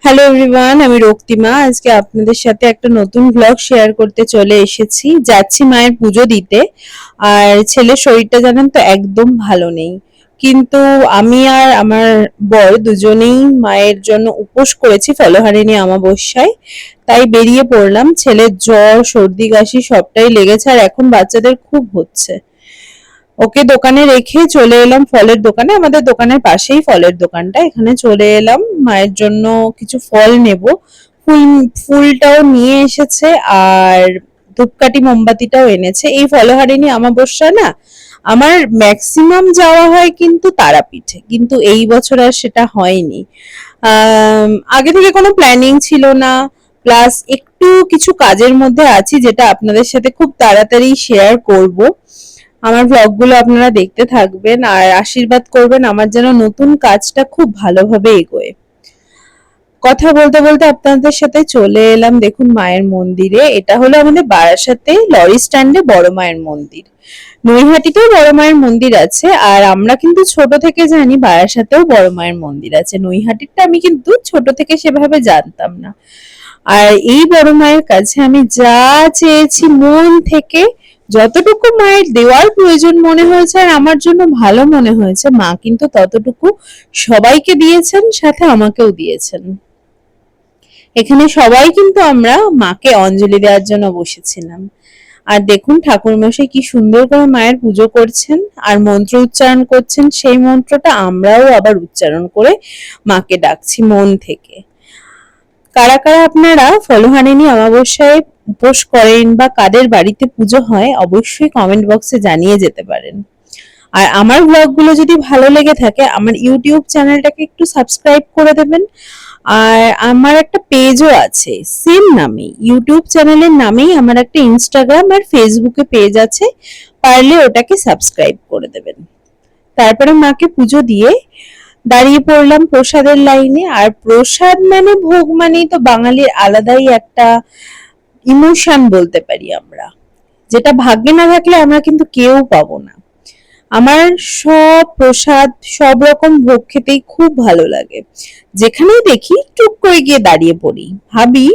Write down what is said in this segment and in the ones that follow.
Hello everyone, আমি রক্তিমা। আজকে আপনাদের সাথে একটা নতুন ব্লগ শেয়ার করতে চলে এসেছি। যাচ্ছি মায়ের পুজো দিতে। আর ছেলের শরীরটা জানেন তো একদম ভালো নেই, কিন্তু আমি আর আমার বর দুজনেই মায়ের জন্য উপোস করেছি ফলহারিণী অমাবস্যায়। তাই বেরিয়ে পড়লাম। ছেলের জ্বর, সর্দি, কাশি সবটাই লেগেছে, আর এখন বাচ্চাদের খুব হচ্ছে। ওকে দোকানে রেখে চলে এলাম ফলের দোকানে। আমাদের দোকানের পাশেই ফলের দোকানটা, এখানে চলে এলাম মায়ের জন্য কিছু ফল নেব। ফুল ফুলটাও নিয়ে এসেছে, আর ধূপকাঠি মোমবাতিটাও এনেছে। এই ফলহারিণী অমাবস্যা না আমার ম্যাক্সিমাম যাওয়া হয় কিন্তু তারাপীঠে, কিন্তু এই বছর আর সেটা হয়নি। আগে থেকে কোনো প্ল্যানিং ছিল না, প্লাস একটু কিছু কাজের মধ্যে আছি, যেটা আপনাদের সাথে খুব তাড়াতাড়ি শেয়ার করব। আমার ভ্লগগুলো আপনারা দেখতে থাকবেন আর আশীর্বাদ করবেন আমার যেন নতুন কাজটা খুব ভালোভাবে এগোয়। কথা বলতে বলতে আপনাদের সাথে চলে এলাম দেখুন মায়ের মন্দিরে। এটা হলো আমাদের বারাসাতে লরি স্ট্যান্ডে বড় মায়ের মন্দির। নৈহাটিতেও বড় মায়ের মন্দির আছে, আর আমরা কিন্তু ছোট থেকে জানি বারাসাতেও বড় মায়ের মন্দির আছে। নৈহাটিরটা আমি কিন্তু ছোট থেকে সেভাবে জানতাম না। আর এই বড় মায়ের কাছে আমি যা চেয়েছি মন থেকে, যতটুকু মায়ের দেওয়ার প্রয়োজন মনে হয়েছে আর আমার জন্য ভালো মনে হয়েছে, মা কিন্তু ততটুকু সবাইকে দিয়েছেন, সাথে আমাকেও দিয়েছেন। এখানে সবাই কিন্তু আমরা মাকে অঞ্জলি দেওয়ার জন্য বসেছিলাম। আর দেখুন ঠাকুরমশাই কি সুন্দর করে মায়ের পুজো করছেন আর মন্ত্র উচ্চারণ করছেন। সেই মন্ত্রটা আমরাও আবার উচ্চারণ করে মাকে ডাকছি মন থেকে। কারা কারা আপনারা ফলহারিণী অমাবস্যায় উপোস করেন বা কাদের বাড়িতে পুজো হয় অবশ্যই কমেন্ট বক্সে জানিয়ে যেতে পারেন। আর আমার ব্লগগুলো যদি ভালো লেগে থাকে আমার ইউটিউব চ্যানেলটাকে একটু সাবস্ক্রাইব করে দেবেন। আর আমার একটা পেজও আছে সেম নামে, ইউটিউব চ্যানেলের নামেই আমার একটা ইনস্টাগ্রাম আর ফেসবুকে পেজ আছে, পারলে ওটাকে সাবস্ক্রাইব করে দেবেন। তারপরে মাকে পুজো দিয়ে দাঁড়িয়ে পড়লাম প্রসাদের লাইনে। আর প্রসাদ মানে ভোগ মানেই তো বাঙালির আলাদাই একটা ইমোশন বলতে পারি আমরা, যেটা ভাগ্যে না থাকলে আমরা কিন্তু কেউ পাবো না। আমার সব প্রসাদ, সব রকম ভোগ খেতেই খুব ভালো লাগে। যেখানেই দেখি টুক করে গিয়ে দাঁড়িয়ে পড়ি, ভাবি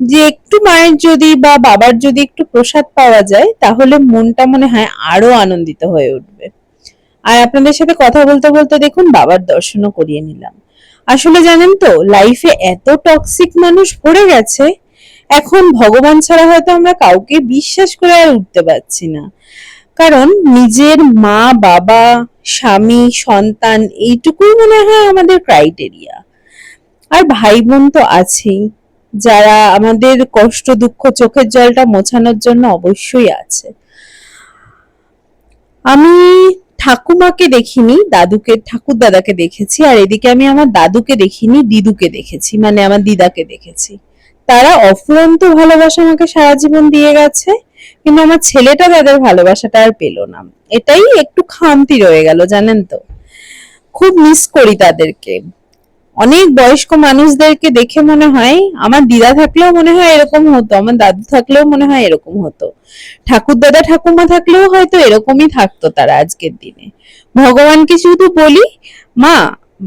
যে একটু মায়ের যদি বা বাবার যদি একটু প্রসাদ পাওয়া যায় তাহলে মনটা মনে হয় আরো আনন্দিত হয়ে উঠবে। আর আপনাদের সাথে কথা বলতে বলতে দেখুন বাবার দর্শনও করিয়ে নিলাম। আসলে জানেন তো লাইফে এত টক্সিক মানুষ ভরে গেছে, এখন ভগবান ছাড়া হয়তো আমরা কাউকে বিশ্বাস করে আর উঠতে পারছি না। কারণ নিজের মা, বাবা, স্বামী, সন্তান এইটুকুই মনে হয় আমাদের ক্রাইটেরিয়া। আর ভাই বোন তো আছেই, যারা আমাদের কষ্ট, দুঃখ, চোখের জলটা মোছানোর জন্য অবশ্যই আছে। আমি ঠাকুমাকে দেখিনি, ঠাকুর দাদাকে দেখেছি। আর এদিকে আমি আমার দাদুকে দেখিনি, দিদুকে দেখেছি, মানে আমার দিদাকে দেখেছি। তারা অফুরন্ত ভালোবাসা আমাকে সারা জীবন দিয়ে গেছে, কিন্তু আমার ছেলেটা তাদের ভালোবাসাটা আর পেলো না। এটাই একটু খামতি রয়ে গেল জানেন তো। খুব মিস করি তাদেরকে। অনেক বয়স্ক মানুষদেরকে দেখে মনে হয় আমার দিদা থাকলেও মনে হয় এরকম হতো, আমার দাদু থাকলেও মনে হয় এরকম হতো, ঠাকুর দাদা ঠাকুমা থাকলেও হয়তো এরকমই থাকতো তারা আজকের দিনে। ভগবানকে শুধু বলি, মা,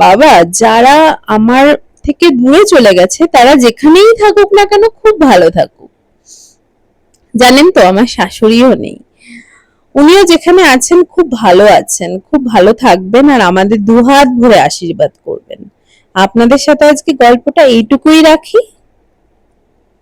বাবা যারা আমার থেকে দূরে চলে গেছে তারা যেখানেই থাকুক না কেন খুব ভালো থাকুক। জানেন তো আমার শাশুড়িও নেই, উনিও যেখানে আছেন খুব ভালো আছেন, খুব ভালো থাকবেন, আর আমাদের দুহাত ভরে আশীর্বাদ করবেন। আপনাদের সাথে আজকে গল্পটা এইটুকুই রাখি।